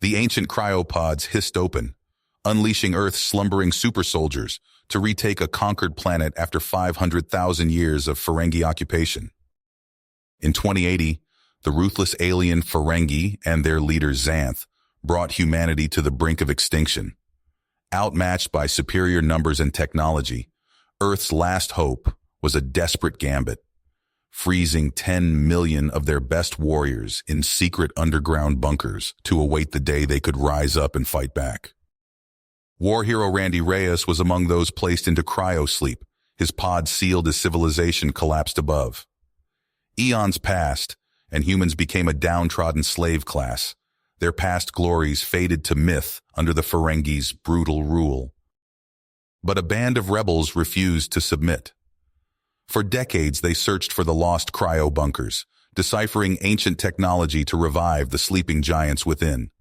The ancient cryopods hissed open, unleashing Earth's slumbering super soldiers to retake a conquered planet after 500,000 years of Ferengi occupation. In 2080, the ruthless alien Ferengi and their leader Xanth brought humanity to the brink of extinction. Outmatched by superior numbers and technology, Earth's last hope was a desperate gambit, freezing 10 million of their best warriors in secret underground bunkers to await the day they could rise up and fight back. War hero Randy Reyes was among those placed into cryo sleep, his pod sealed as civilization collapsed above. Eons passed, and humans became a downtrodden slave class. Their past glories faded to myth under the Ferengi's brutal rule. But a band of rebels refused to submit. For decades, they searched for the lost cryo bunkers, deciphering ancient technology to revive the sleeping giants within.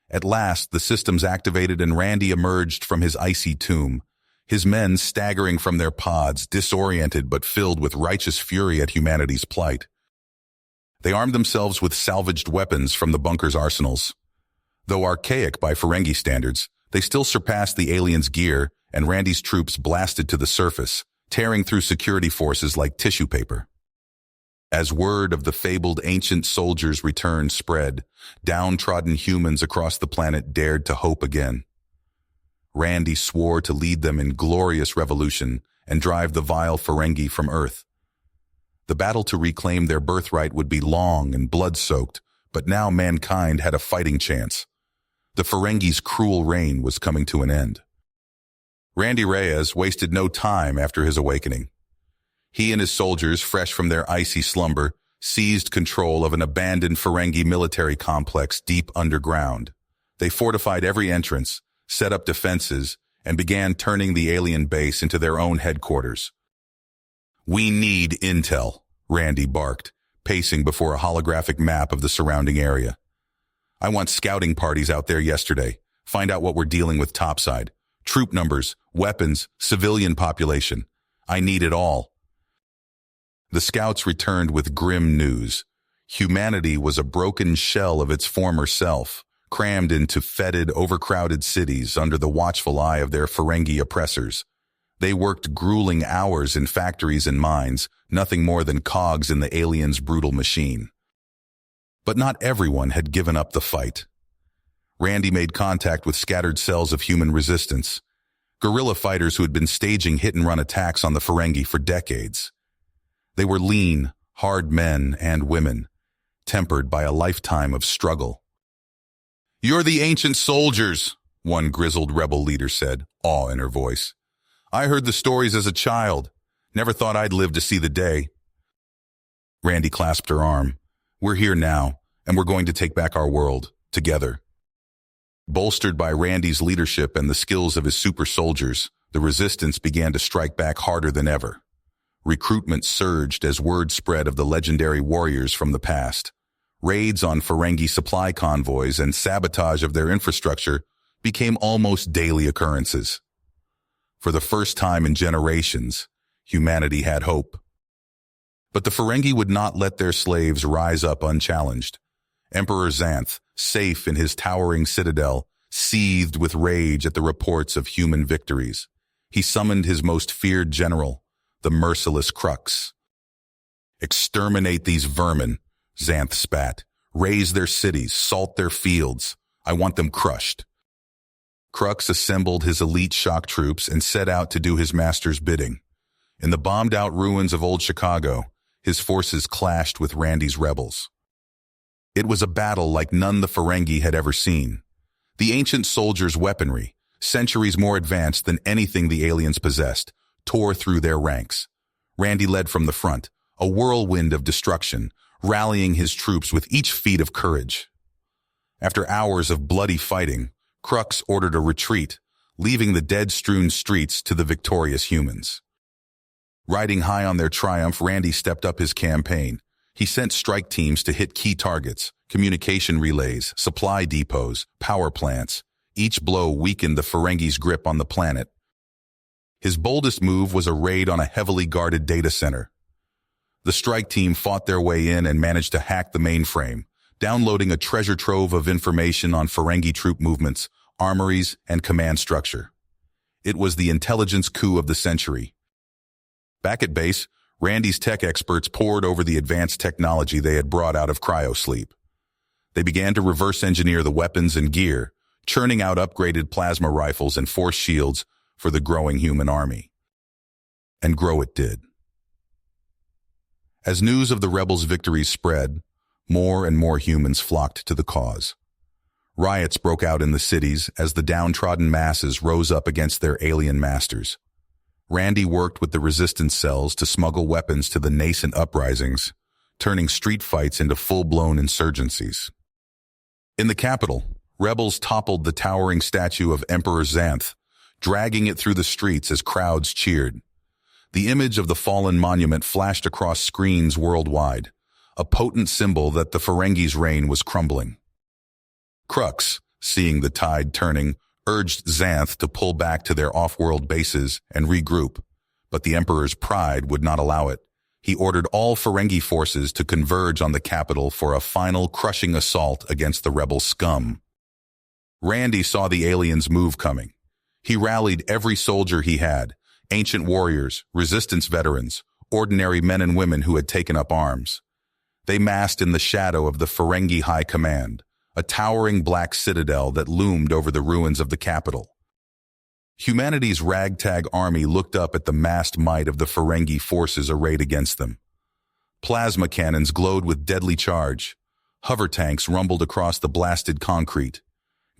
At last, the systems activated and Randy emerged from his icy tomb, his men staggering from their pods, disoriented but filled with righteous fury at humanity's plight. They armed themselves with salvaged weapons from the bunker's arsenals. Though archaic by Ferengi standards, they still surpassed the aliens' gear, and Randy's troops blasted to the surface, tearing through security forces like tissue paper. As word of the fabled ancient soldiers' return spread, downtrodden humans across the planet dared to hope again. Randy swore to lead them in glorious revolution and drive the vile Ferengi from Earth. The battle to reclaim their birthright would be long and blood-soaked, but now mankind had a fighting chance. The Ferengi's cruel reign was coming to an end. Randy Reyes wasted no time after his awakening. He and his soldiers, fresh from their icy slumber, seized control of an abandoned Ferengi military complex deep underground. They fortified every entrance, set up defenses, and began turning the alien base into their own headquarters. "We need intel," Randy barked, pacing before a holographic map of the surrounding area. "I want scouting parties out there yesterday. Find out what we're dealing with topside. Troop numbers, weapons, civilian population. I need it all." The scouts returned with grim news. Humanity was a broken shell of its former self, crammed into fetid, overcrowded cities under the watchful eye of their Ferengi oppressors. They worked grueling hours in factories and mines, nothing more than cogs in the aliens' brutal machine. But not everyone had given up the fight. Randy made contact with scattered cells of human resistance, guerrilla fighters who had been staging hit-and-run attacks on the Ferengi for decades. They were lean, hard men and women, tempered by a lifetime of struggle. "You're the ancient soldiers," one grizzled rebel leader said, awe in her voice. "I heard the stories as a child. Never thought I'd live to see the day." Randy clasped her arm. "We're here now, and we're going to take back our world, together." Bolstered by Randy's leadership and the skills of his super soldiers, the resistance began to strike back harder than ever. Recruitment surged as word spread of the legendary warriors from the past. Raids on Ferengi supply convoys and sabotage of their infrastructure became almost daily occurrences. For the first time in generations, humanity had hope. But the Ferengi would not let their slaves rise up unchallenged. Emperor Xanth, safe in his towering citadel, seethed with rage at the reports of human victories. He summoned his most feared general, the merciless Crux. "Exterminate these vermin," Xanth spat. "Raze their cities, salt their fields. I want them crushed." Crux assembled his elite shock troops and set out to do his master's bidding. In the bombed-out ruins of old Chicago, his forces clashed with Randy's rebels. It was a battle like none the Ferengi had ever seen. The ancient soldiers' weaponry, centuries more advanced than anything the aliens possessed, tore through their ranks. Randy led from the front, a whirlwind of destruction, rallying his troops with each feat of courage. After hours of bloody fighting, Crux ordered a retreat, leaving the dead-strewn streets to the victorious humans. Riding high on their triumph, Randy stepped up his campaign. He sent strike teams to hit key targets, communication relays, supply depots, power plants. Each blow weakened the Ferengi's grip on the planet. His boldest move was a raid on a heavily guarded data center. The strike team fought their way in and managed to hack the mainframe, downloading a treasure trove of information on Ferengi troop movements, armories, and command structure. It was the intelligence coup of the century. Back at base, Randy's tech experts pored over the advanced technology they had brought out of cryo sleep. They began to reverse engineer the weapons and gear, churning out upgraded plasma rifles and force shields for the growing human army. And grow it did. As news of the rebels' victories spread, more and more humans flocked to the cause. Riots broke out in the cities as the downtrodden masses rose up against their alien masters. Randy worked with the resistance cells to smuggle weapons to the nascent uprisings, turning street fights into full-blown insurgencies. In the capital, rebels toppled the towering statue of Emperor Xanth, dragging it through the streets as crowds cheered. The image of the fallen monument flashed across screens worldwide, a potent symbol that the Ferengi's reign was crumbling. Crux, seeing the tide turning, urged Xanth to pull back to their off-world bases and regroup, but the Emperor's pride would not allow it. He ordered all Ferengi forces to converge on the capital for a final crushing assault against the rebel scum. Randy saw the aliens' move coming. He rallied every soldier he had, ancient warriors, resistance veterans, ordinary men and women who had taken up arms. They massed in the shadow of the Ferengi High Command, a towering black citadel that loomed over the ruins of the capital. Humanity's ragtag army looked up at the massed might of the Ferengi forces arrayed against them. Plasma cannons glowed with deadly charge. Hover tanks rumbled across the blasted concrete.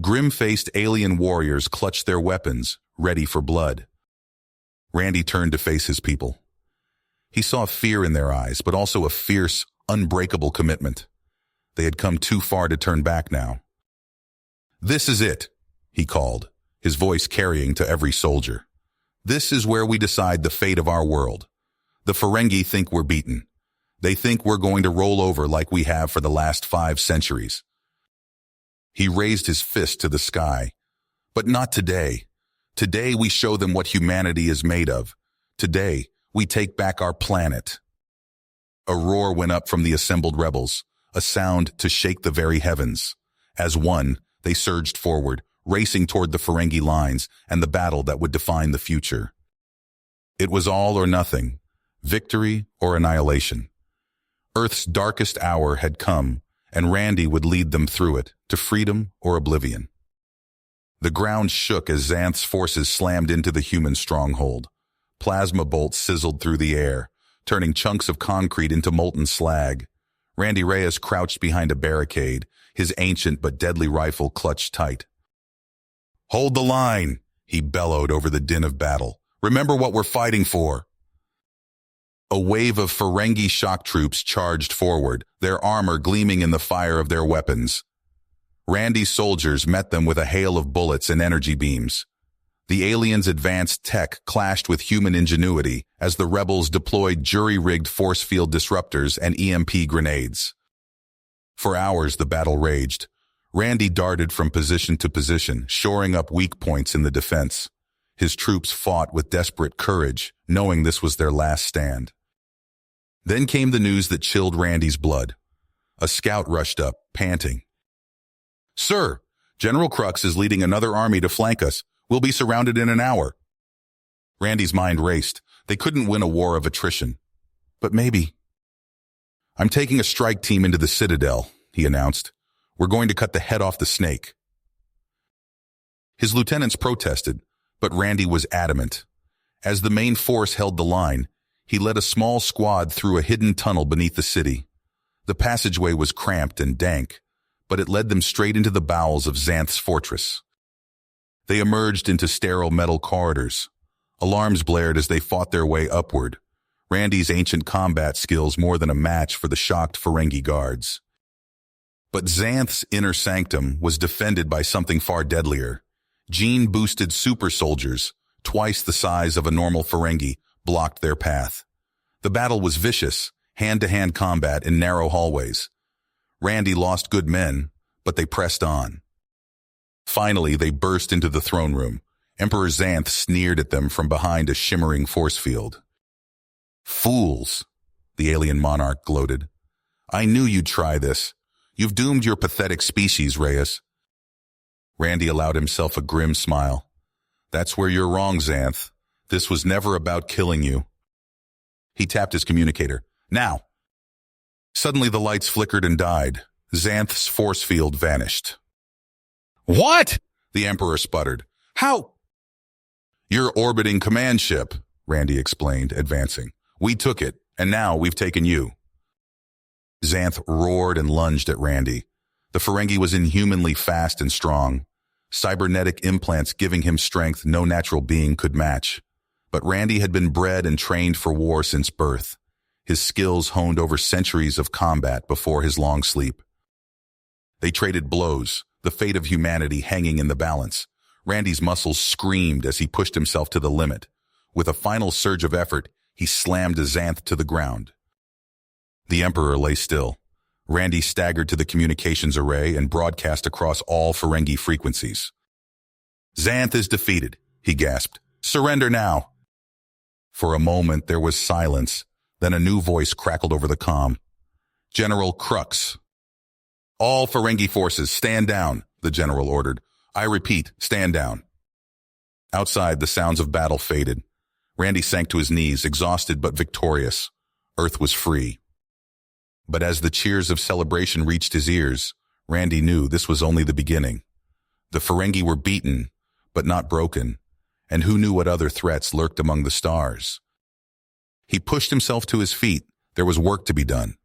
Grim-faced alien warriors clutched their weapons, ready for blood. Randy turned to face his people. He saw fear in their eyes, but also a fierce, unbreakable commitment. They had come too far to turn back now. "This is it," he called, his voice carrying to every soldier. "This is where we decide the fate of our world. The Ferengi think we're beaten. They think we're going to roll over like we have for the last 5 centuries. He raised his fist to the sky. "But not today. Today we show them what humanity is made of. Today we take back our planet." A roar went up from the assembled rebels, a sound to shake the very heavens. As one, they surged forward, racing toward the Ferengi lines and the battle that would define the future. It was all or nothing, victory or annihilation. Earth's darkest hour had come, and Randy would lead them through it, to freedom or oblivion. The ground shook as Xanth's forces slammed into the human stronghold. Plasma bolts sizzled through the air, turning chunks of concrete into molten slag. Randy Reyes crouched behind a barricade, his ancient but deadly rifle clutched tight. "Hold the line," he bellowed over the din of battle. "Remember what we're fighting for." A wave of Ferengi shock troops charged forward, their armor gleaming in the fire of their weapons. Randy's soldiers met them with a hail of bullets and energy beams. The aliens' advanced tech clashed with human ingenuity as the rebels deployed jury-rigged force field disruptors and EMP grenades. For hours the battle raged. Randy darted from position to position, shoring up weak points in the defense. His troops fought with desperate courage, knowing this was their last stand. Then came the news that chilled Randy's blood. A scout rushed up, panting. "Sir, General Crux is leading another army to flank us. We'll be surrounded in an hour." Randy's mind raced. They couldn't win a war of attrition. But maybe. "I'm taking a strike team into the Citadel," he announced. "We're going to cut the head off the snake." His lieutenants protested, but Randy was adamant. As the main force held the line, he led a small squad through a hidden tunnel beneath the city. The passageway was cramped and dank, but it led them straight into the bowels of Xanth's fortress. They emerged into sterile metal corridors. Alarms blared as they fought their way upward. Randy's ancient combat skills more than a match for the shocked Ferengi guards. But Xanth's inner sanctum was defended by something far deadlier. Gene-boosted super soldiers, twice the size of a normal Ferengi, blocked their path. The battle was vicious, hand-to-hand combat in narrow hallways. Randy lost good men, but they pressed on. Finally, they burst into the throne room. Emperor Xanth sneered at them from behind a shimmering force field. "Fools," the alien monarch gloated. "I knew you'd try this. You've doomed your pathetic species, Reyes. Randy allowed himself a grim smile. That's where you're wrong, Xanth. This was never about killing you. He tapped his communicator. Now! Suddenly the lights flickered and died. Xanth's force field vanished. What? The Emperor sputtered. How? Your orbiting command ship, Randy explained, advancing. We took it, and now we've taken you. Xanth roared and lunged at Randy. The Ferengi was inhumanly fast and strong, cybernetic implants giving him strength no natural being could match. But Randy had been bred and trained for war since birth, his skills honed over centuries of combat before his long sleep. They traded blows, the fate of humanity hanging in the balance. Randy's muscles screamed as he pushed himself to the limit. With a final surge of effort, he slammed Xanth to the ground. The Emperor lay still. Randy staggered to the communications array and broadcast across all Ferengi frequencies. Xanth is defeated, he gasped. Surrender now. For a moment there was silence, then a new voice crackled over the comm. General Crux. All Ferengi forces, stand down, the general ordered. I repeat, stand down. Outside, the sounds of battle faded. Randy sank to his knees, exhausted but victorious. Earth was free. But as the cheers of celebration reached his ears, Randy knew this was only the beginning. The Ferengi were beaten, but not broken, and who knew what other threats lurked among the stars. He pushed himself to his feet. There was work to be done.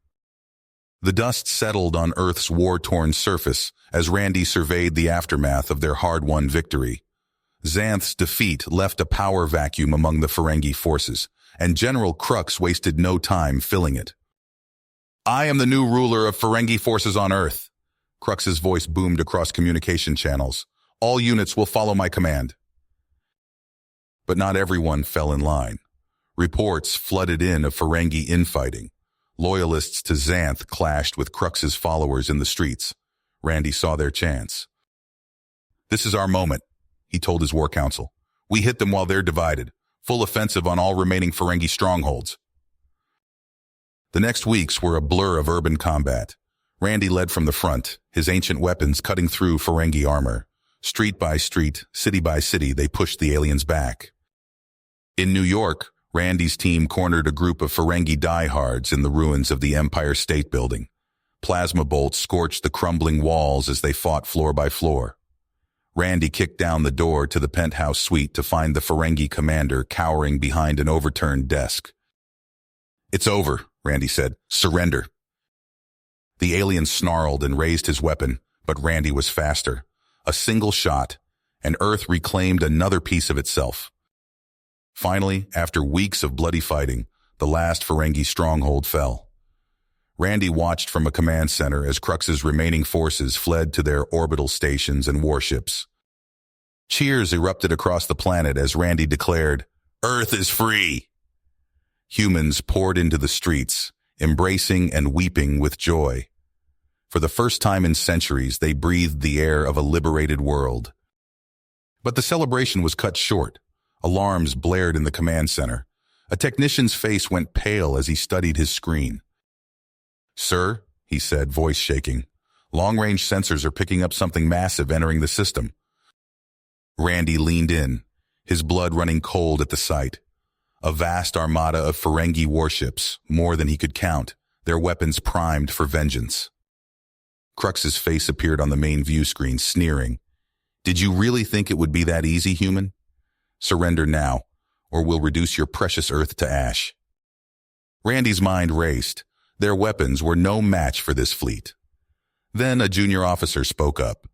The dust settled on Earth's war-torn surface as Randy surveyed the aftermath of their hard-won victory. Xanth's defeat left a power vacuum among the Ferengi forces, and General Crux wasted no time filling it. I am the new ruler of Ferengi forces on Earth. Crux's voice boomed across communication channels. All units will follow my command. But not everyone fell in line. Reports flooded in of Ferengi infighting. Loyalists to Xanth clashed with Crux's followers in the streets. Randy saw their chance. This is our moment, he told his war council. We hit them while they're divided. Full offensive on all remaining Ferengi strongholds. The next weeks were a blur of urban combat. Randy led from the front, his ancient weapons cutting through Ferengi armor. Street by street, city by city, they pushed the aliens back. In New York, Randy's team cornered a group of Ferengi diehards in the ruins of the Empire State Building. Plasma bolts scorched the crumbling walls as they fought floor by floor. Randy kicked down the door to the penthouse suite to find the Ferengi commander cowering behind an overturned desk. It's over, Randy said. Surrender. The alien snarled and raised his weapon, but Randy was faster. A single shot, and Earth reclaimed another piece of itself. Finally, after weeks of bloody fighting, the last Ferengi stronghold fell. Randy watched from a command center as Crux's remaining forces fled to their orbital stations and warships. Cheers erupted across the planet as Randy declared, Earth is free! Humans poured into the streets, embracing and weeping with joy. For the first time in centuries, they breathed the air of a liberated world. But the celebration was cut short. Alarms blared in the command center. A technician's face went pale as he studied his screen. Sir, he said, voice shaking, long-range sensors are picking up something massive entering the system. Randy leaned in, his blood running cold at the sight. A vast armada of Ferengi warships, more than he could count, their weapons primed for vengeance. Crux's face appeared on the main view screen, sneering. Did you really think it would be that easy, human? Surrender now, or we'll reduce your precious Earth to ash. Randy's mind raced. Their weapons were no match for this fleet. Then a junior officer spoke up.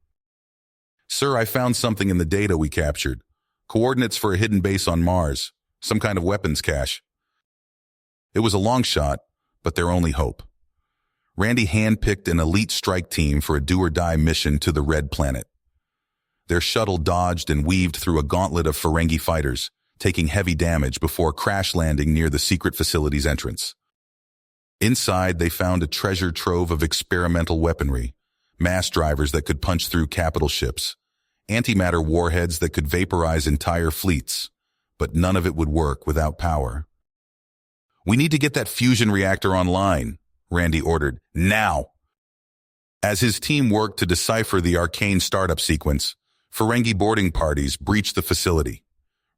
Sir, I found something in the data we captured. Coordinates for a hidden base on Mars. Some kind of weapons cache. It was a long shot, but their only hope. Randy handpicked an elite strike team for a do-or-die mission to the Red Planet. Their shuttle dodged and weaved through a gauntlet of Ferengi fighters, taking heavy damage before crash landing near the secret facility's entrance. Inside, they found a treasure trove of experimental weaponry, mass drivers that could punch through capital ships, antimatter warheads that could vaporize entire fleets, but none of it would work without power. We need to get that fusion reactor online, Randy ordered. Now! As his team worked to decipher the arcane startup sequence, Ferengi boarding parties breached the facility.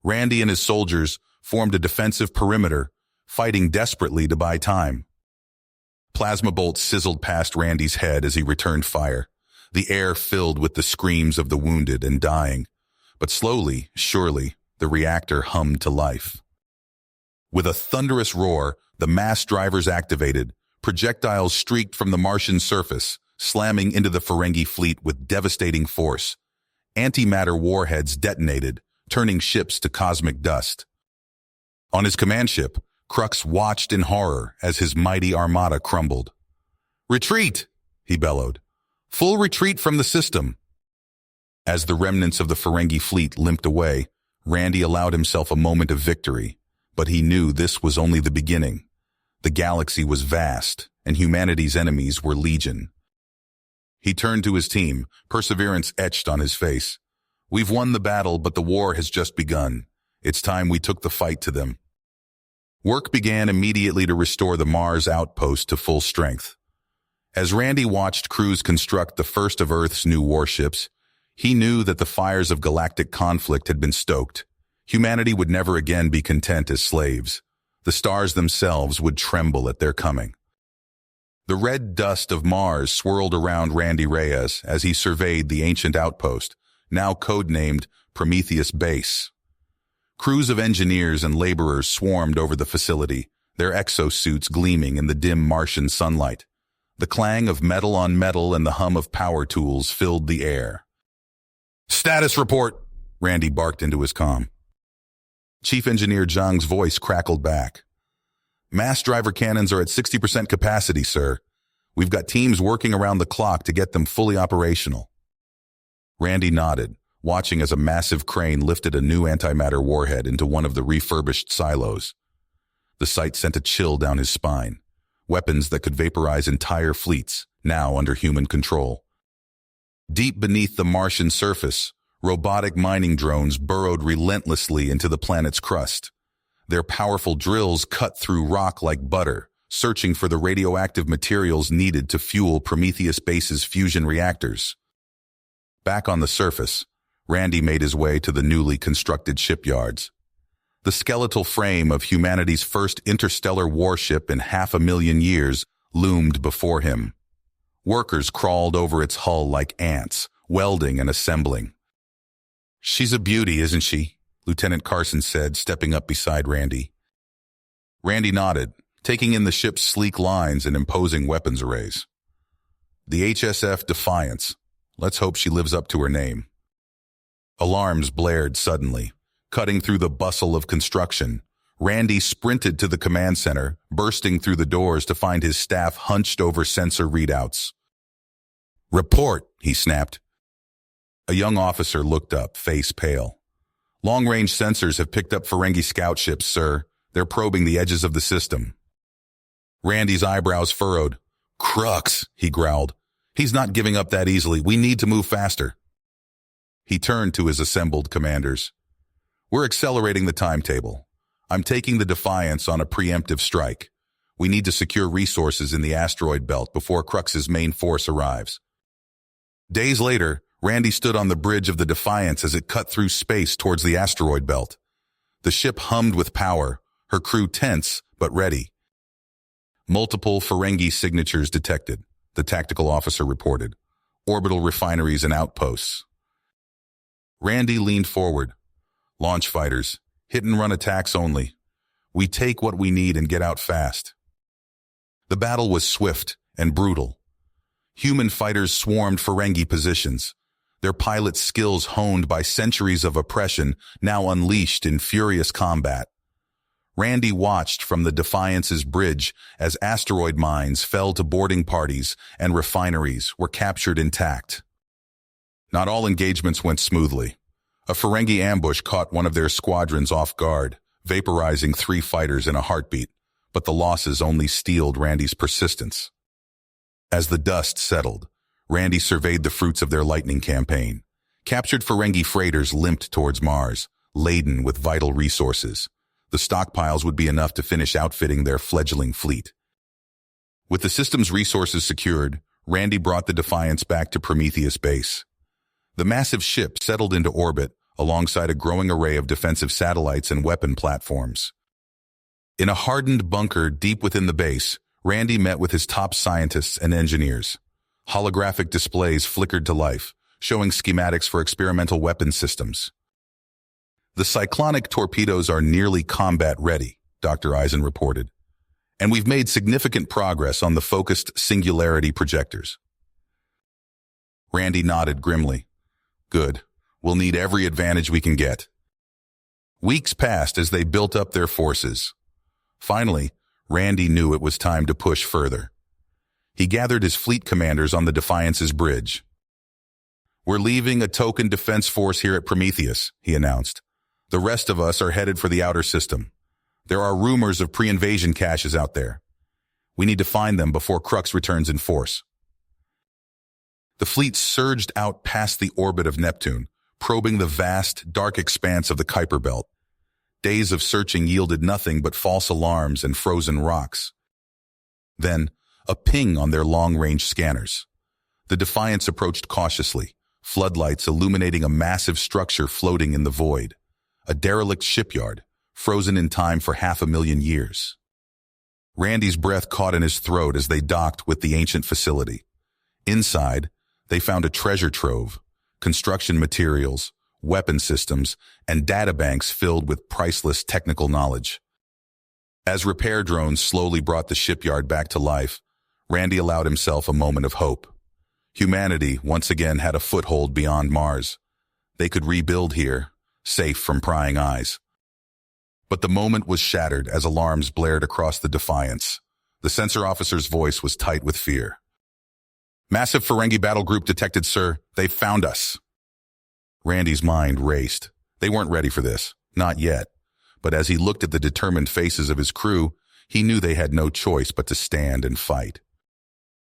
Randy and his soldiers formed a defensive perimeter, fighting desperately to buy time. Plasma bolts sizzled past Randy's head as he returned fire, the air filled with the screams of the wounded and dying. But slowly, surely, the reactor hummed to life. With a thunderous roar, the mass drivers activated. Projectiles streaked from the Martian surface, slamming into the Ferengi fleet with devastating force. Antimatter warheads detonated, turning ships to cosmic dust. On his command ship, Crux watched in horror as his mighty armada crumbled. "Retreat!" he bellowed. "Full retreat from the system." As the remnants of the Ferengi fleet limped away, Randy allowed himself a moment of victory, but he knew this was only the beginning. The galaxy was vast, and humanity's enemies were legion. He turned to his team, perseverance etched on his face. "We've won the battle, but the war has just begun. It's time we took the fight to them." Work began immediately to restore the Mars outpost to full strength. As Randy watched crews construct the first of Earth's new warships, he knew that the fires of galactic conflict had been stoked. Humanity would never again be content as slaves. The stars themselves would tremble at their coming. The red dust of Mars swirled around Randy Reyes as he surveyed the ancient outpost, now codenamed Prometheus Base. Crews of engineers and laborers swarmed over the facility, their exosuits gleaming in the dim Martian sunlight. The clang of metal on metal and the hum of power tools filled the air. "Status report," Randy barked into his comm. Chief Engineer Zhang's voice crackled back. "Mass driver cannons are at 60% capacity, sir. We've got teams working around the clock to get them fully operational." Randy nodded, watching as a massive crane lifted a new antimatter warhead into one of the refurbished silos. The sight sent a chill down his spine. Weapons that could vaporize entire fleets, now under human control. Deep beneath the Martian surface, robotic mining drones burrowed relentlessly into the planet's crust. Their powerful drills cut through rock like butter, searching for the radioactive materials needed to fuel Prometheus Base's fusion reactors. Back on the surface, Randy made his way to the newly constructed shipyards. The skeletal frame of humanity's first interstellar warship in 500,000 years loomed before him. Workers crawled over its hull like ants, welding and assembling. "She's a beauty, isn't she?" Lieutenant Carson said, stepping up beside Randy. Randy nodded, taking in the ship's sleek lines and imposing weapons arrays. "The HSF Defiance. Let's hope she lives up to her name." Alarms blared suddenly. Cutting through the bustle of construction, Randy sprinted to the command center, bursting through the doors to find his staff hunched over sensor readouts. "Report," he snapped. A young officer looked up, face pale. "Long-range sensors have picked up Ferengi scout ships, sir. They're probing the edges of the system." Randy's eyebrows furrowed. "Crux," he growled. "He's not giving up that easily. We need to move faster." He turned to his assembled commanders. "We're accelerating the timetable. I'm taking the Defiance on a preemptive strike. We need to secure resources in the asteroid belt before Crux's main force arrives." Days later, Randy stood on the bridge of the Defiance as it cut through space towards the asteroid belt. The ship hummed with power, her crew tense but ready. "Multiple Ferengi signatures detected," the tactical officer reported. "Orbital refineries and outposts." Randy leaned forward. "Launch fighters, hit-and-run attacks only. We take what we need and get out fast." The battle was swift and brutal. Human fighters swarmed Ferengi positions, their pilots' skills honed by centuries of oppression now unleashed in furious combat. Randy watched from the Defiance's bridge as asteroid mines fell to boarding parties and refineries were captured intact. Not all engagements went smoothly. A Ferengi ambush caught one of their squadrons off guard, vaporizing 3 fighters in a heartbeat, but the losses only steeled Randy's persistence. As the dust settled, Randy surveyed the fruits of their lightning campaign. Captured Ferengi freighters limped towards Mars, laden with vital resources. The stockpiles would be enough to finish outfitting their fledgling fleet. With the system's resources secured, Randy brought the Defiance back to Prometheus base. The massive ship settled into orbit alongside a growing array of defensive satellites and weapon platforms. In a hardened bunker deep within the base, Randy met with his top scientists and engineers. Holographic displays flickered to life, showing schematics for experimental weapon systems. "The cyclonic torpedoes are nearly combat-ready," Dr. Eisen reported, "and we've made significant progress on the focused singularity projectors." Randy nodded grimly. "Good. We'll need every advantage we can get." Weeks passed as they built up their forces. Finally, Randy knew it was time to push further. He gathered his fleet commanders on the Defiance's bridge. "We're leaving a token defense force here at Prometheus," he announced. "The rest of us are headed for the outer system. There are rumors of pre-invasion caches out there. We need to find them before Crux returns in force." The fleet surged out past the orbit of Neptune, probing the vast, dark expanse of the Kuiper Belt. Days of searching yielded nothing but false alarms and frozen rocks. Then, a ping on their long-range scanners. The Defiance approached cautiously, floodlights illuminating a massive structure floating in the void. A derelict shipyard, frozen in time for 500,000 years. Randy's breath caught in his throat as they docked with the ancient facility. Inside, they found a treasure trove, construction materials, weapon systems, and databanks filled with priceless technical knowledge. As repair drones slowly brought the shipyard back to life, Randy allowed himself a moment of hope. Humanity once again had a foothold beyond Mars. They could rebuild here, safe from prying eyes. But the moment was shattered as alarms blared across the Defiance. The sensor officer's voice was tight with fear. "Massive Ferengi battle group detected, sir. They found us." Randy's mind raced. They weren't ready for this. Not yet. But as he looked at the determined faces of his crew, he knew they had no choice but to stand and fight.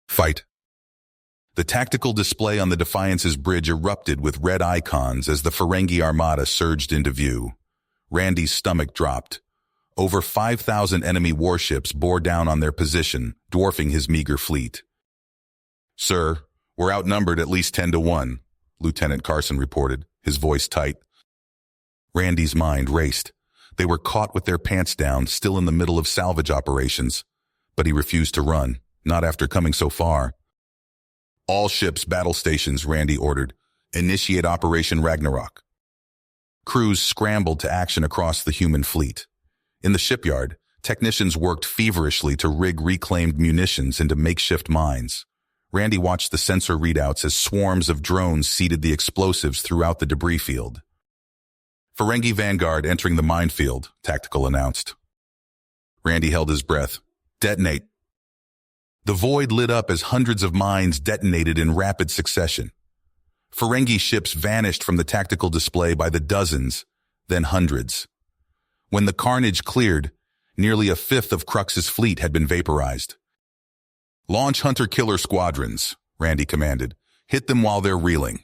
Fight. The tactical display on the Defiance's bridge erupted with red icons as the Ferengi armada surged into view. Randy's stomach dropped. Over 5,000 enemy warships bore down on their position, dwarfing his meager fleet. "Sir, we're outnumbered at least 10-1, Lieutenant Carson reported, his voice tight. Randy's mind raced. They were caught with their pants down, still in the middle of salvage operations. But he refused to run, not after coming so far. "All ships, battle stations," Randy ordered. "Initiate Operation Ragnarok." Crews scrambled to action across the human fleet. In the shipyard, technicians worked feverishly to rig reclaimed munitions into makeshift mines. Randy watched the sensor readouts as swarms of drones seeded the explosives throughout the debris field. "Ferengi Vanguard entering the minefield," Tactical announced. Randy held his breath. "Detonate." The void lit up as hundreds of mines detonated in rapid succession. Ferengi ships vanished from the tactical display by the dozens, then hundreds. When the carnage cleared, nearly a fifth of Crux's fleet had been vaporized. "Launch hunter-killer squadrons," Randy commanded. "Hit them while they're reeling."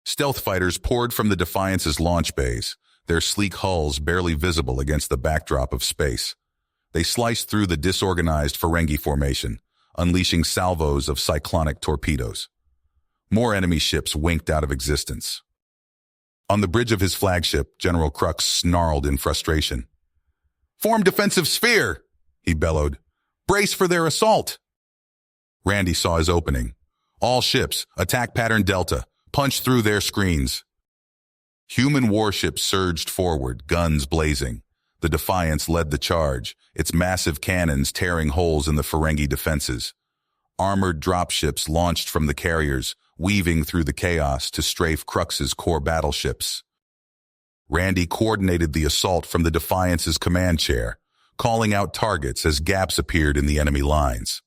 Stealth fighters poured from the Defiance's launch bays, their sleek hulls barely visible against the backdrop of space. They sliced through the disorganized Ferengi formation, unleashing salvos of cyclonic torpedoes. More enemy ships winked out of existence. On the bridge of his flagship, General Crux snarled in frustration. "Form defensive sphere!" he bellowed. "Brace for their assault!" Randy saw his opening. "All ships, attack pattern Delta. Punch through their screens." Human warships surged forward, guns blazing. The Defiance led the charge, its massive cannons tearing holes in the Ferengi defenses. Armored dropships launched from the carriers, weaving through the chaos to strafe Crux's core battleships. Randy coordinated the assault from the Defiance's command chair, calling out targets as gaps appeared in the enemy lines.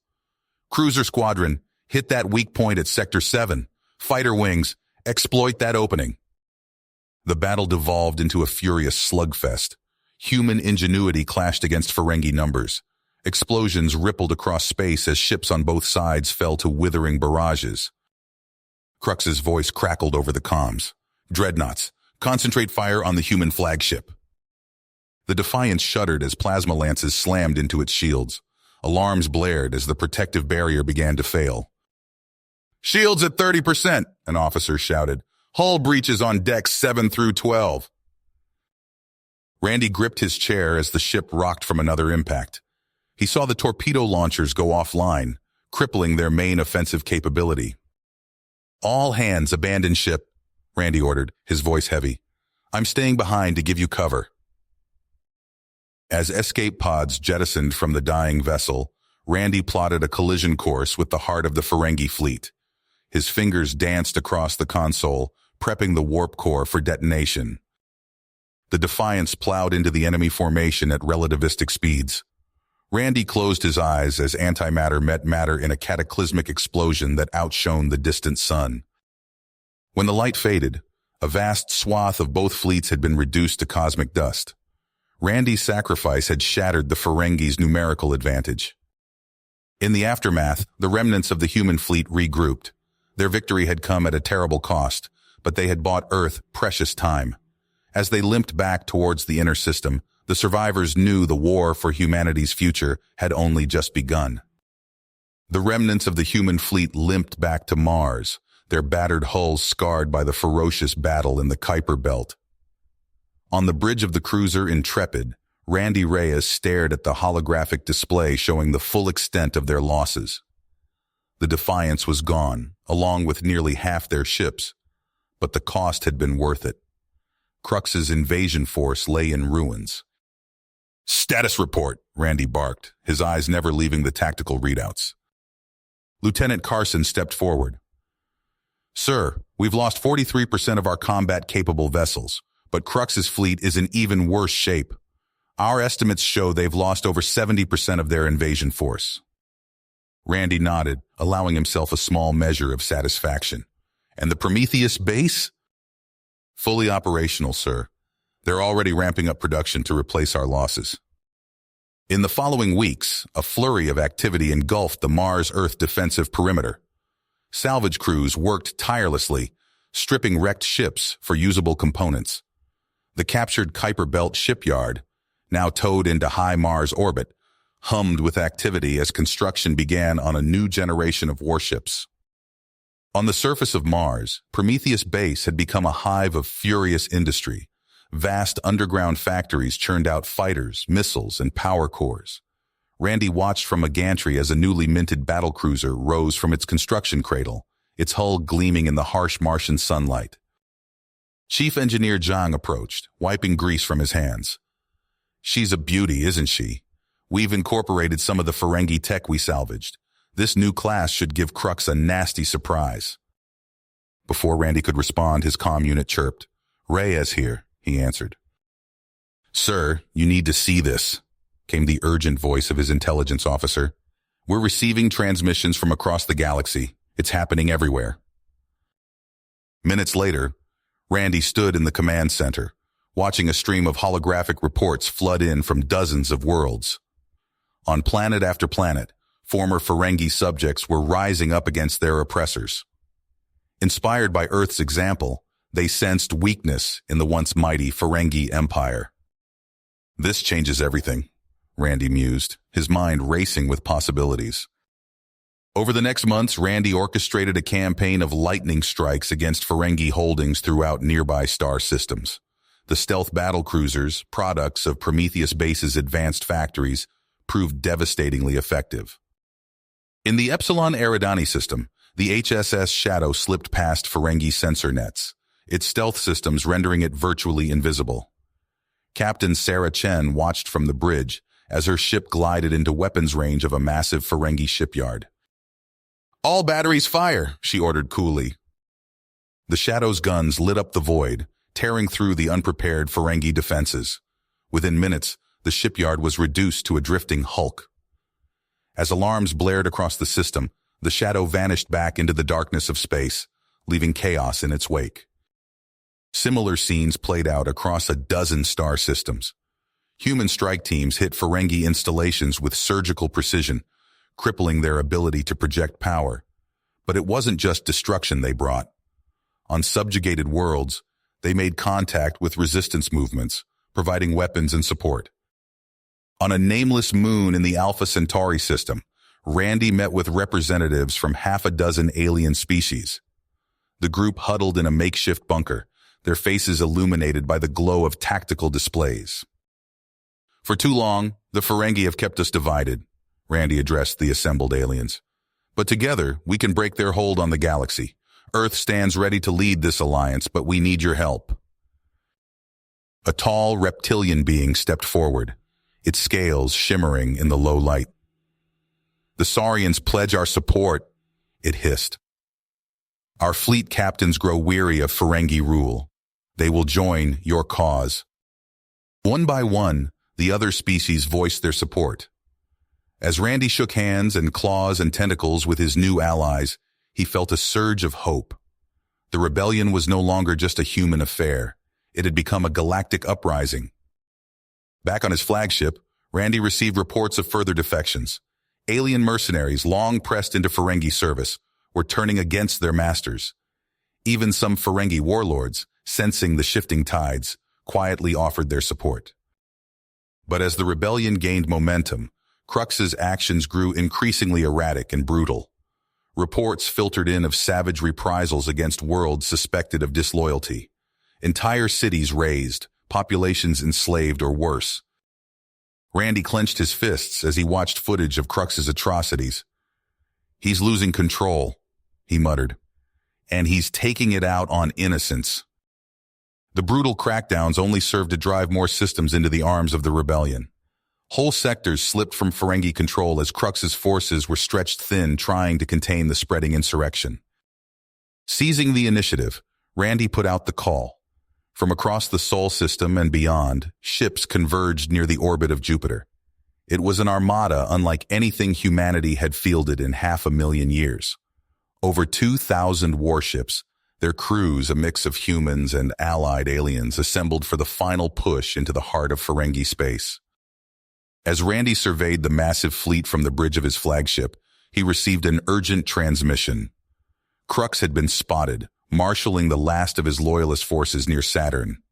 "Cruiser Squadron, hit that weak point at Sector 7. Fighter wings, exploit that opening." The battle devolved into a furious slugfest. Human ingenuity clashed against Ferengi numbers. Explosions rippled across space as ships on both sides fell to withering barrages. Crux's voice crackled over the comms. "Dreadnoughts, concentrate fire on the human flagship." The Defiance shuddered as plasma lances slammed into its shields. Alarms blared as the protective barrier began to fail. Shields at 30%, an officer shouted. Hull breaches on decks 7 through 12. Randy gripped his chair as the ship rocked from another impact. He saw the torpedo launchers go offline, crippling their main offensive capability. All hands abandon ship, Randy ordered, his voice heavy. I'm staying behind to give you cover. As escape pods jettisoned from the dying vessel, Randy plotted a collision course with the heart of the Ferengi fleet. His fingers danced across the console, prepping the warp core for detonation. The Defiance plowed into the enemy formation at relativistic speeds. Randy closed his eyes as antimatter met matter in a cataclysmic explosion that outshone the distant sun. When the light faded, a vast swath of both fleets had been reduced to cosmic dust. Randy's sacrifice had shattered the Ferengi's numerical advantage. In the aftermath, the remnants of the human fleet regrouped. Their victory had come at a terrible cost, but they had bought Earth precious time. As they limped back towards the inner system, the survivors knew the war for humanity's future had only just begun. The remnants of the human fleet limped back to Mars, their battered hulls scarred by the ferocious battle in the Kuiper Belt. On the bridge of the cruiser Intrepid, Randy Reyes stared at the holographic display showing the full extent of their losses. The Defiance was gone, along with nearly half their ships, but the cost had been worth it. Crux's invasion force lay in ruins. Status report, Randy barked, his eyes never leaving the tactical readouts. Lieutenant Carson stepped forward. Sir, we've lost 43% of our combat-capable vessels, but Crux's fleet is in even worse shape. Our estimates show they've lost over 70% of their invasion force. Randy nodded, allowing himself a small measure of satisfaction. And the Prometheus base? Fully operational, sir. They're already ramping up production to replace our losses. In the following weeks, a flurry of activity engulfed the Mars-Earth defensive perimeter. Salvage crews worked tirelessly, stripping wrecked ships for usable components. The captured Kuiper Belt shipyard, now towed into high Mars orbit, hummed with activity as construction began on a new generation of warships. On the surface of Mars, Prometheus Base had become a hive of furious industry. Vast underground factories churned out fighters, missiles, and power cores. Randy watched from a gantry as a newly minted battlecruiser rose from its construction cradle, its hull gleaming in the harsh Martian sunlight. Chief Engineer Zhang approached, wiping grease from his hands. She's a beauty, isn't she? We've incorporated some of the Ferengi tech we salvaged. This new class should give Crux a nasty surprise. Before Randy could respond, his comm unit chirped. Reyes here, he answered. Sir, you need to see this, came the urgent voice of his intelligence officer. We're receiving transmissions from across the galaxy. It's happening everywhere. Minutes later, Randy stood in the command center, watching a stream of holographic reports flood in from dozens of worlds. On planet after planet, former Ferengi subjects were rising up against their oppressors. Inspired by Earth's example, they sensed weakness in the once mighty Ferengi Empire. This changes everything, Randy mused, his mind racing with possibilities. Over the next months, Randy orchestrated a campaign of lightning strikes against Ferengi holdings throughout nearby star systems. The stealth battlecruisers, products of Prometheus Base's advanced factories, proved devastatingly effective. In the Epsilon Eridani system, the HSS Shadow slipped past Ferengi sensor nets, its stealth systems rendering it virtually invisible. Captain Sarah Chen watched from the bridge as her ship glided into weapons range of a massive Ferengi shipyard. All batteries fire, she ordered coolly. The Shadow's guns lit up the void, tearing through the unprepared Ferengi defenses. Within minutes, the shipyard was reduced to a drifting hulk. As alarms blared across the system, the Shadow vanished back into the darkness of space, leaving chaos in its wake. Similar scenes played out across a dozen star systems. Human strike teams hit Ferengi installations with surgical precision, crippling their ability to project power. But it wasn't just destruction they brought. On subjugated worlds, they made contact with resistance movements, providing weapons and support. On a nameless moon in the Alpha Centauri system, Randy met with representatives from half a dozen alien species. The group huddled in a makeshift bunker, their faces illuminated by the glow of tactical displays. "For too long, the Ferengi have kept us divided," Randy addressed the assembled aliens. "But together, we can break their hold on the galaxy. Earth stands ready to lead this alliance, but we need your help." A tall reptilian being stepped forward, its scales shimmering in the low light. "The Saurians pledge our support," it hissed. "Our fleet captains grow weary of Ferengi rule. They will join your cause." One by one, the other species voiced their support. As Randy shook hands and claws and tentacles with his new allies, he felt a surge of hope. The rebellion was no longer just a human affair. It had become a galactic uprising. Back on his flagship, Randy received reports of further defections. Alien mercenaries, long pressed into Ferengi service, were turning against their masters. Even some Ferengi warlords, sensing the shifting tides, quietly offered their support. But as the rebellion gained momentum, Crux's actions grew increasingly erratic and brutal. Reports filtered in of savage reprisals against worlds suspected of disloyalty. Entire cities razed, populations enslaved or worse. Randy clenched his fists as he watched footage of Crux's atrocities. "He's losing control," he muttered, "and he's taking it out on innocents." The brutal crackdowns only served to drive more systems into the arms of the rebellion. Whole sectors slipped from Ferengi control as Crux's forces were stretched thin trying to contain the spreading insurrection. Seizing the initiative, Randy put out the call. From across the Sol system and beyond, ships converged near the orbit of Jupiter. It was an armada unlike anything humanity had fielded in 500,000 years. Over 2,000 warships, their crews a mix of humans and allied aliens, assembled for the final push into the heart of Ferengi space. As Randy surveyed the massive fleet from the bridge of his flagship, he received an urgent transmission. Crux had been spotted, marshalling the last of his loyalist forces near Saturn.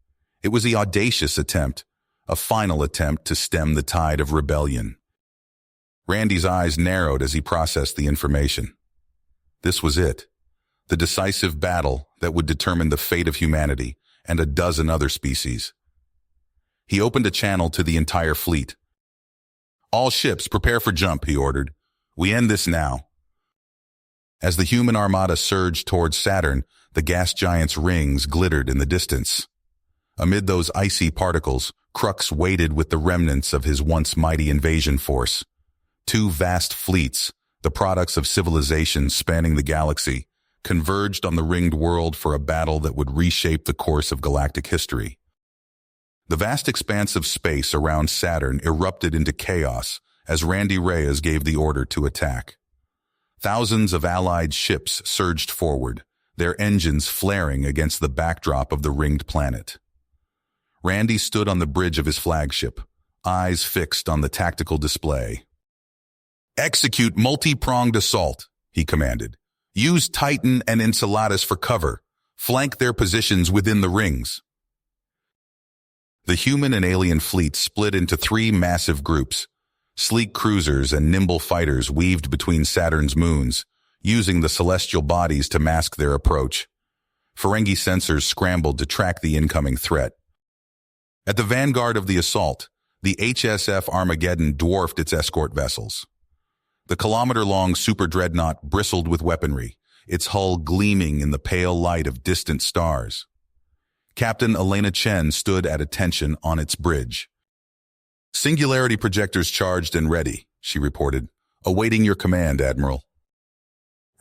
It was the audacious attempt, a final attempt to stem the tide of rebellion. Randy's eyes narrowed as he processed the information. This was it, the decisive battle that would determine the fate of humanity and a dozen other species. He opened a channel to the entire fleet. "All ships, prepare for jump," he ordered. "We end this now." As the human armada surged towards Saturn, the gas giant's rings glittered in the distance. Amid those icy particles, Crux waited with the remnants of his once mighty invasion force. Two vast fleets, the products of civilizations spanning the galaxy, converged on the ringed world for a battle that would reshape the course of galactic history. The vast expanse of space around Saturn erupted into chaos as Randy Reyes gave the order to attack. Thousands of allied ships surged forward, their engines flaring against the backdrop of the ringed planet. Randy stood on the bridge of his flagship, eyes fixed on the tactical display. "Execute multi-pronged assault," he commanded. "Use Titan and Enceladus for cover. Flank their positions within the rings." The human and alien fleets split into three massive groups. Sleek cruisers and nimble fighters weaved between Saturn's moons, using the celestial bodies to mask their approach. Ferengi sensors scrambled to track the incoming threat. At the vanguard of the assault, the HSF Armageddon dwarfed its escort vessels. The kilometer-long super dreadnought bristled with weaponry, its hull gleaming in the pale light of distant stars. Captain Elena Chen stood at attention on its bridge. "Singularity projectors charged and ready," she reported. "Awaiting your command, Admiral."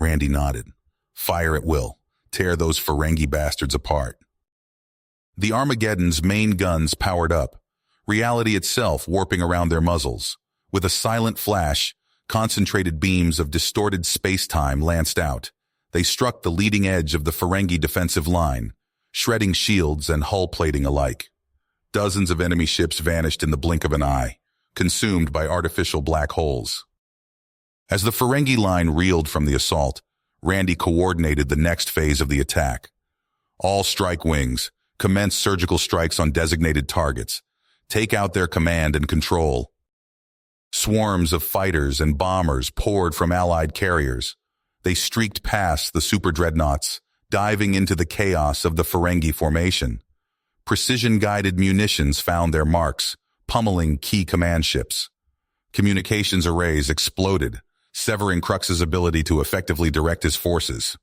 Randy nodded. "Fire at will. Tear those Ferengi bastards apart." The Armageddon's main guns powered up, reality itself warping around their muzzles. With a silent flash, concentrated beams of distorted space-time lanced out. They struck the leading edge of the Ferengi defensive line, shredding shields and hull plating alike. Dozens of enemy ships vanished in the blink of an eye, consumed by artificial black holes. As the Ferengi line reeled from the assault, Randy coordinated the next phase of the attack. All strike wings, commence surgical strikes on designated targets. Take out their command and control. Swarms of fighters and bombers poured from Allied carriers. They streaked past the super dreadnoughts, diving into the chaos of the Ferengi formation. Precision-guided munitions found their marks, pummeling key command ships. Communications arrays exploded, severing Crux's ability to effectively direct his forces.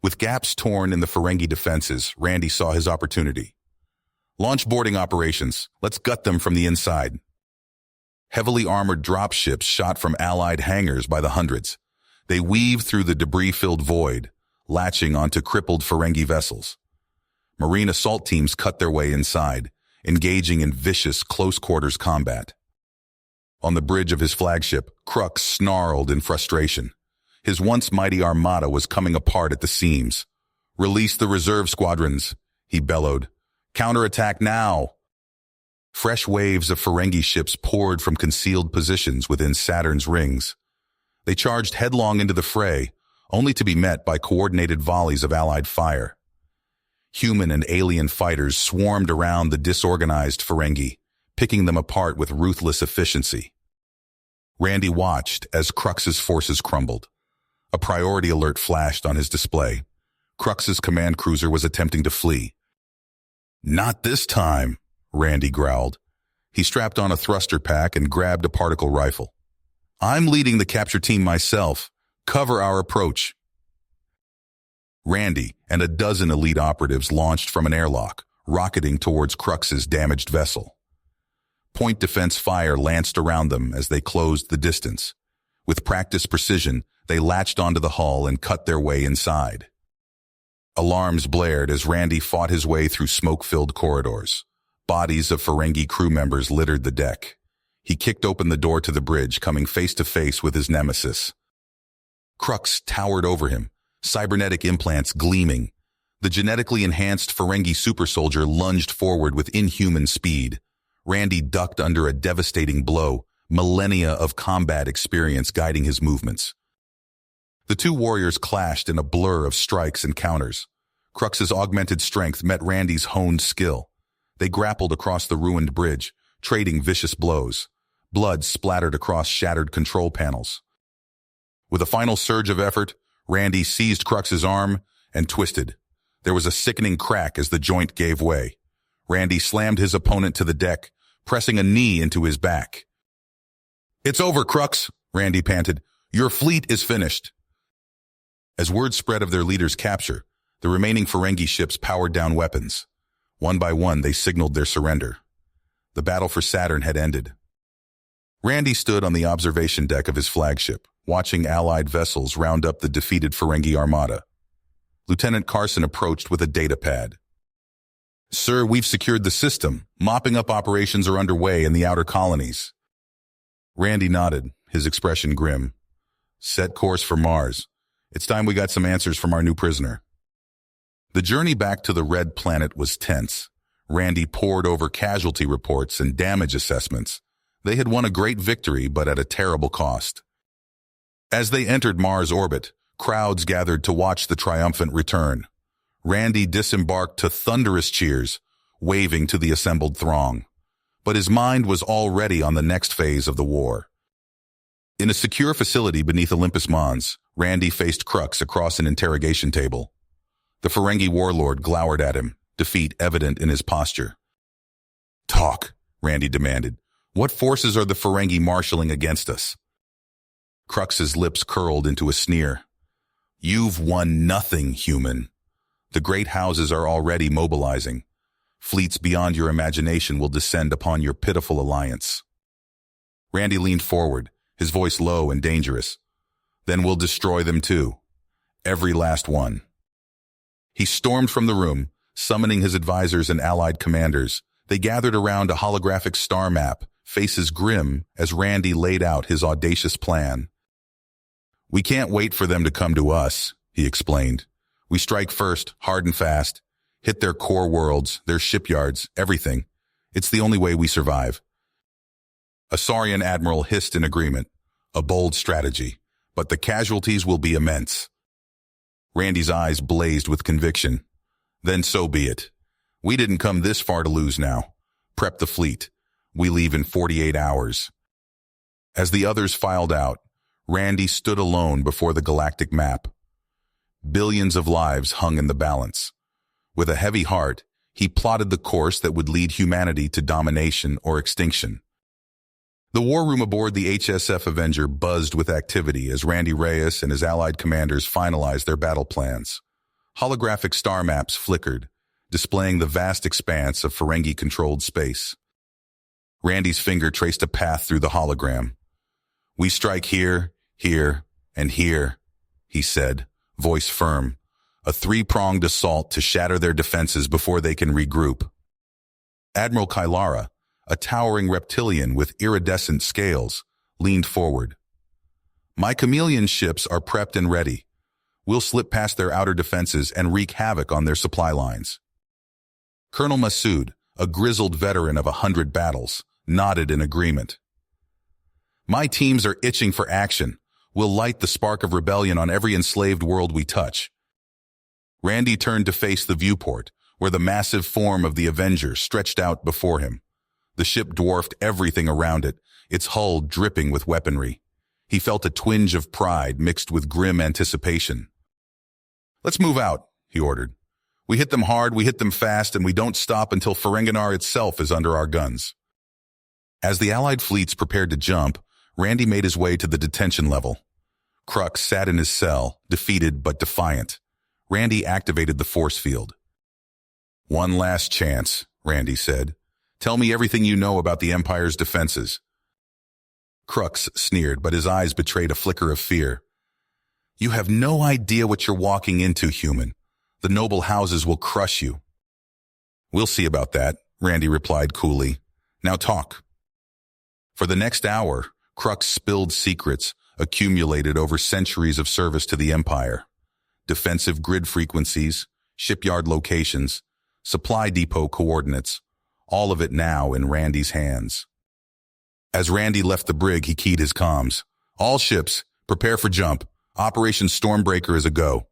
With gaps torn in the Ferengi defenses, Randy saw his opportunity. Launch boarding operations. Let's gut them from the inside. Heavily armored dropships shot from Allied hangars by the hundreds. They weaved through the debris-filled void, latching onto crippled Ferengi vessels. Marine assault teams cut their way inside, engaging in vicious close-quarters combat. On the bridge of his flagship, Crux snarled in frustration. His once mighty armada was coming apart at the seams. "Release the reserve squadrons," he bellowed. "Counterattack now!" Fresh waves of Ferengi ships poured from concealed positions within Saturn's rings. They charged headlong into the fray, only to be met by coordinated volleys of Allied fire. Human and alien fighters swarmed around the disorganized Ferengi, picking them apart with ruthless efficiency. Randy watched as Crux's forces crumbled. A priority alert flashed on his display. Crux's command cruiser was attempting to flee. "Not this time," Randy growled. He strapped on a thruster pack and grabbed a particle rifle. "I'm leading the capture team myself. Cover our approach." Randy and a dozen elite operatives launched from an airlock, rocketing towards Crux's damaged vessel. Point defense fire lanced around them as they closed the distance. With practiced precision, they latched onto the hull and cut their way inside. Alarms blared as Randy fought his way through smoke-filled corridors. Bodies of Ferengi crew members littered the deck. He kicked open the door to the bridge, coming face to face with his nemesis. Crux towered over him, cybernetic implants gleaming. The genetically enhanced Ferengi super-soldier lunged forward with inhuman speed. Randy ducked under a devastating blow, millennia of combat experience guiding his movements. The two warriors clashed in a blur of strikes and counters. Crux's augmented strength met Randy's honed skill. They grappled across the ruined bridge, trading vicious blows. Blood splattered across shattered control panels. With a final surge of effort, Randy seized Crux's arm and twisted. There was a sickening crack as the joint gave way. Randy slammed his opponent to the deck, pressing a knee into his back. "It's over, Crux," Randy panted. "Your fleet is finished." As word spread of their leader's capture, the remaining Ferengi ships powered down weapons. One by one, they signaled their surrender. The battle for Saturn had ended. Randy stood on the observation deck of his flagship, watching Allied vessels round up the defeated Ferengi armada. Lieutenant Carson approached with a data pad. "Sir, we've secured the system. Mopping up operations are underway in the outer colonies." Randy nodded, his expression grim. "Set course for Mars. It's time we got some answers from our new prisoner." The journey back to the Red Planet was tense. Randy pored over casualty reports and damage assessments. They had won a great victory, but at a terrible cost. As they entered Mars orbit, crowds gathered to watch the triumphant return. Randy disembarked to thunderous cheers, waving to the assembled throng. But his mind was already on the next phase of the war. In a secure facility beneath Olympus Mons, Randy faced Crux across an interrogation table. The Ferengi warlord glowered at him, defeat evident in his posture. "Talk," Randy demanded. "What forces are the Ferengi marshalling against us?" Crux's lips curled into a sneer. "You've won nothing, human. The great houses are already mobilizing. Fleets beyond your imagination will descend upon your pitiful alliance." Randy leaned forward, his voice low and dangerous. "Then we'll destroy them too. Every last one." He stormed from the room, summoning his advisors and allied commanders. They gathered around a holographic star map, faces grim as Randy laid out his audacious plan. "We can't wait for them to come to us," he explained. "We strike first, hard and fast, hit their core worlds, their shipyards, everything. It's the only way we survive." A Saurian admiral hissed in agreement. "A bold strategy, but the casualties will be immense." Randy's eyes blazed with conviction. "Then so be it. We didn't come this far to lose now. Prep the fleet. We leave in 48 hours." As the others filed out, Randy stood alone before the galactic map. Billions of lives hung in the balance. With a heavy heart, he plotted the course that would lead humanity to domination or extinction. The war room aboard the HSF Avenger buzzed with activity as Randy Reyes and his allied commanders finalized their battle plans. Holographic star maps flickered, displaying the vast expanse of Ferengi-controlled space. Randy's finger traced a path through the hologram. "We strike here, here, and here," he said, voice firm, a three-pronged assault to shatter their defenses before they can regroup. Admiral Kylara, a towering reptilian with iridescent scales, leaned forward. "My chameleon ships are prepped and ready. We'll slip past their outer defenses and wreak havoc on their supply lines." Colonel Masood, a grizzled veteran of 100 battles, nodded in agreement. "My teams are itching for action. We'll light the spark of rebellion on every enslaved world we touch." Randy turned to face the viewport, where the massive form of the Avenger stretched out before him. The ship dwarfed everything around it, its hull dripping with weaponry. He felt a twinge of pride mixed with grim anticipation. "Let's move out," he ordered. "We hit them hard, we hit them fast, and we don't stop until Ferenginar itself is under our guns." As the Allied fleets prepared to jump, Randy made his way to the detention level. Crux sat in his cell, defeated but defiant. Randy activated the force field. "One last chance," Randy said. "Tell me everything you know about the Empire's defenses." Crux sneered, but his eyes betrayed a flicker of fear. "You have no idea what you're walking into, human. The noble houses will crush you." "We'll see about that," Randy replied coolly. "Now talk." For the next hour, Crux spilled secrets accumulated over centuries of service to the Empire. Defensive grid frequencies, shipyard locations, supply depot coordinates, all of it now in Randy's hands. As Randy left the brig, he keyed his comms. "All ships, prepare for jump. Operation Stormbreaker is a go."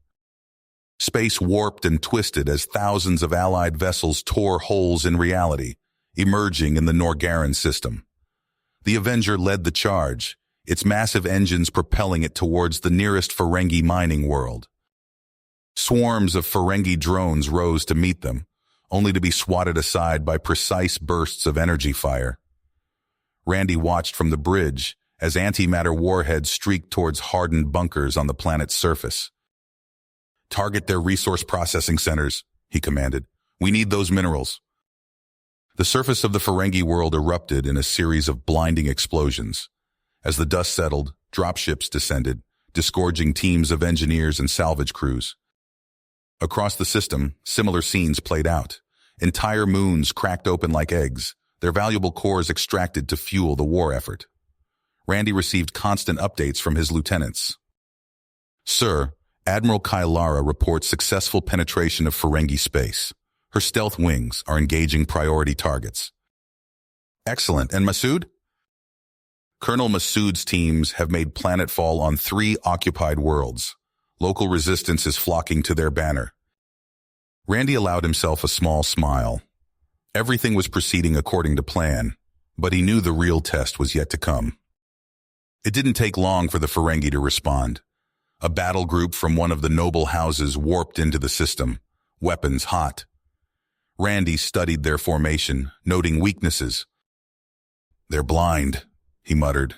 Space warped and twisted as thousands of Allied vessels tore holes in reality, emerging in the Norgaran system. The Avenger led the charge, its massive engines propelling it towards the nearest Ferengi mining world. Swarms of Ferengi drones rose to meet them, only to be swatted aside by precise bursts of energy fire. Randy watched from the bridge as antimatter warheads streaked towards hardened bunkers on the planet's surface. "Target their resource processing centers," he commanded. "We need those minerals." The surface of the Ferengi world erupted in a series of blinding explosions. As the dust settled, dropships descended, disgorging teams of engineers and salvage crews. Across the system, similar scenes played out. Entire moons cracked open like eggs, their valuable cores extracted to fuel the war effort. Randy received constant updates from his lieutenants. "Sir, Admiral Kylara reports successful penetration of Ferengi space. Her stealth wings are engaging priority targets." "Excellent. And Masood?" "Colonel Masood's teams have made planetfall on 3 occupied worlds. Local resistance is flocking to their banner." Randy allowed himself a small smile. Everything was proceeding according to plan, but he knew the real test was yet to come. It didn't take long for the Ferengi to respond. A battle group from one of the noble houses warped into the system, weapons hot. Randy studied their formation, noting weaknesses. "They're blind," he muttered.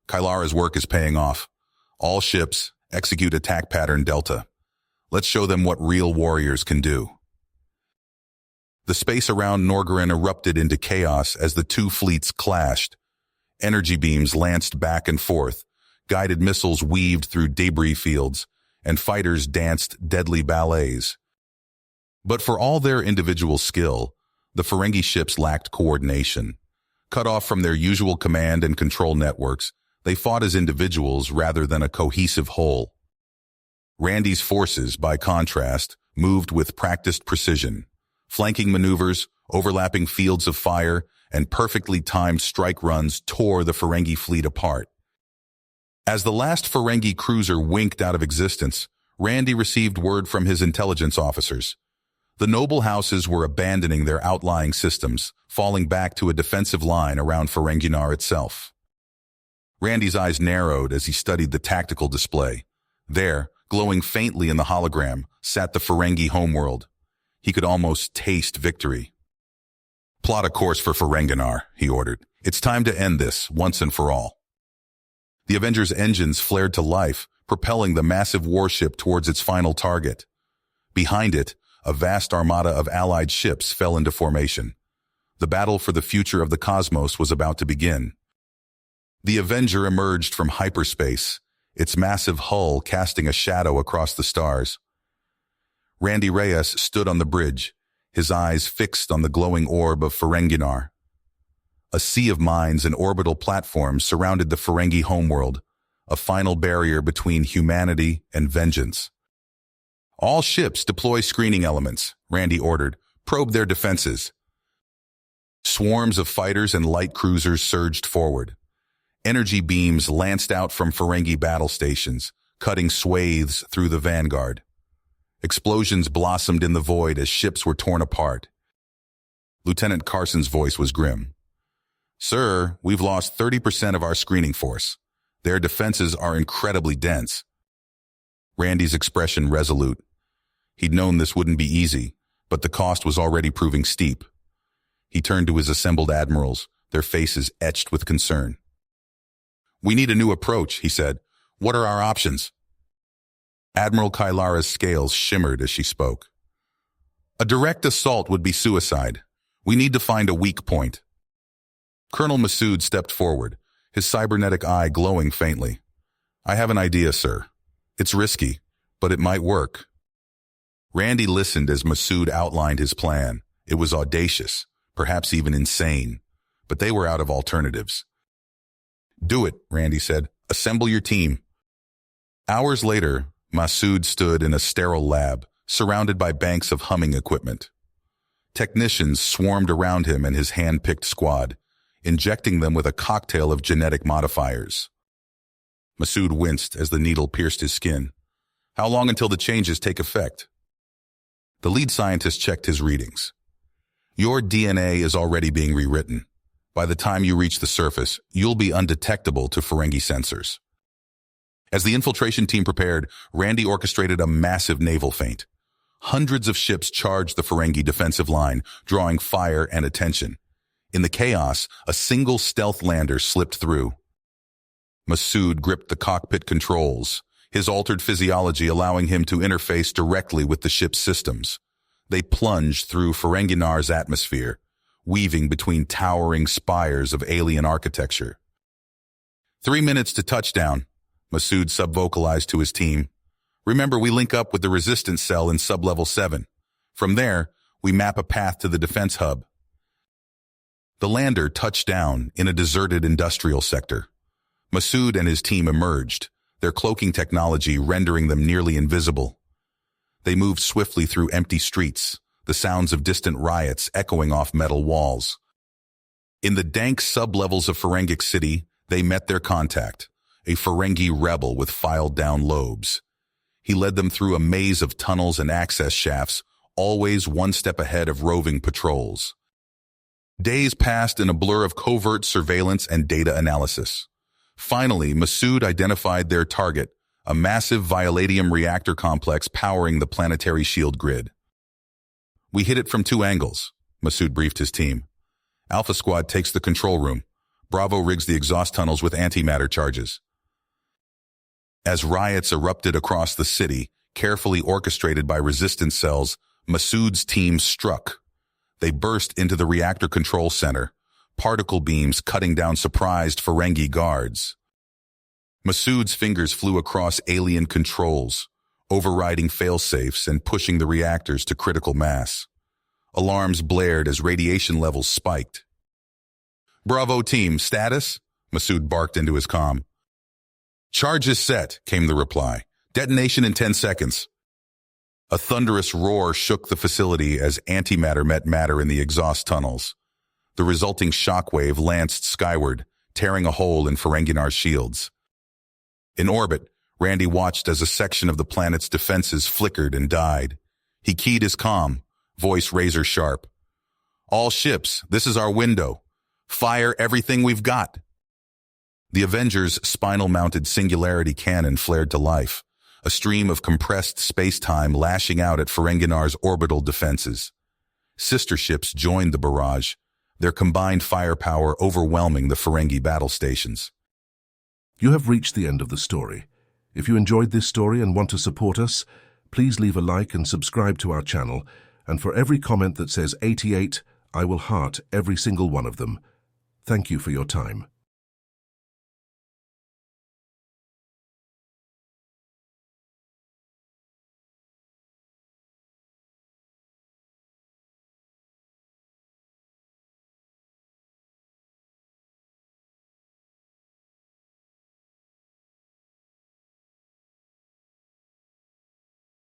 "Kylara's work is paying off. All ships, execute attack pattern Delta. Let's show them what real warriors can do." The space around Norgaran erupted into chaos as the 2 fleets clashed. Energy beams lanced back and forth, guided missiles weaved through debris fields, and fighters danced deadly ballets. But for all their individual skill, the Ferengi ships lacked coordination. Cut off from their usual command and control networks, they fought as individuals rather than a cohesive whole. Randy's forces, by contrast, moved with practiced precision. Flanking maneuvers, overlapping fields of fire, and perfectly timed strike runs tore the Ferengi fleet apart. As the last Ferengi cruiser winked out of existence, Randy received word from his intelligence officers. The noble houses were abandoning their outlying systems, falling back to a defensive line around Ferenginar itself. Randy's eyes narrowed as he studied the tactical display. There, glowing faintly in the hologram, sat the Ferengi homeworld. He could almost taste victory. "Plot a course for Ferenginar," he ordered. "It's time to end this, once and for all." The Avengers' engines flared to life, propelling the massive warship towards its final target. Behind it, a vast armada of allied ships fell into formation. The battle for the future of the cosmos was about to begin. The Avenger emerged from hyperspace, its massive hull casting a shadow across the stars. Randy Reyes stood on the bridge, his eyes fixed on the glowing orb of Ferenginar. A sea of mines and orbital platforms surrounded the Ferengi homeworld, a final barrier between humanity and vengeance. "All ships deploy screening elements," Randy ordered. "Probe their defenses." Swarms of fighters and light cruisers surged forward. Energy beams lanced out from Ferengi battle stations, cutting swathes through the vanguard. Explosions blossomed in the void as ships were torn apart. Lieutenant Carson's voice was grim. "Sir, we've lost 30% of our screening force. Their defenses are incredibly dense." Randy's expression resolute. He'd known this wouldn't be easy, but the cost was already proving steep. He turned to his assembled admirals, their faces etched with concern. "We need a new approach," he said. "What are our options?" Admiral Kailara's scales shimmered as she spoke. "A direct assault would be suicide. We need to find a weak point." Colonel Masood stepped forward, his cybernetic eye glowing faintly. "I have an idea, sir. It's risky, but it might work." Randy listened as Masood outlined his plan. It was audacious, perhaps even insane, but they were out of alternatives. "Do it," Randy said. "Assemble your team." Hours later, Masood stood in a sterile lab, surrounded by banks of humming equipment. Technicians swarmed around him and his hand-picked squad, injecting them with a cocktail of genetic modifiers. Masood winced as the needle pierced his skin. "How long until the changes take effect?" The lead scientist checked his readings. "Your DNA is already being rewritten. By the time you reach the surface, you'll be undetectable to Ferengi sensors." As the infiltration team prepared, Randy orchestrated a massive naval feint. Hundreds of ships charged the Ferengi defensive line, drawing fire and attention. In the chaos, a single stealth lander slipped through. Masood gripped the cockpit controls, his altered physiology allowing him to interface directly with the ship's systems. They plunged through Ferenginar's atmosphere, weaving between towering spires of alien architecture. 3 minutes to touchdown," Masood subvocalized to his team. "Remember, we link up with the resistance cell in sublevel 7. From there, we map a path to the defense hub." The lander touched down in a deserted industrial sector. Masood and his team emerged, their cloaking technology rendering them nearly invisible. They moved swiftly through empty streets, the sounds of distant riots echoing off metal walls. In the dank sublevels of Ferengic City, they met their contact, a Ferengi rebel with filed-down lobes. He led them through a maze of tunnels and access shafts, always one step ahead of roving patrols. Days passed in a blur of covert surveillance and data analysis. Finally, Masood identified their target, a massive violadium reactor complex powering the planetary shield grid. "We hit it from 2 angles," Masood briefed his team. "Alpha Squad takes the control room. Bravo rigs the exhaust tunnels with antimatter charges." As riots erupted across the city, carefully orchestrated by resistance cells, Masood's team struck. They burst into the reactor control center, particle beams cutting down surprised Ferengi guards. Masood's fingers flew across alien controls, overriding failsafes and pushing the reactors to critical mass. Alarms blared as radiation levels spiked. "Bravo team, status?" Masood barked into his comm. "Charge is set," came the reply. "Detonation in 10 seconds. A thunderous roar shook the facility as antimatter met matter in the exhaust tunnels. The resulting shockwave lanced skyward, tearing a hole in Ferenginar's shields. In orbit, Randy watched as a section of the planet's defenses flickered and died. He keyed his comm, voice razor sharp. "All ships, this is our window. Fire everything we've got." The Avengers' spinal-mounted singularity cannon flared to life, a stream of compressed space-time lashing out at Ferenginar's orbital defenses. Sister ships joined the barrage, their combined firepower overwhelming the Ferengi battle stations. You have reached the end of the story. If you enjoyed this story and want to support us, please leave a like and subscribe to our channel, and for every comment that says 88, I will heart every single one of them. Thank you for your time.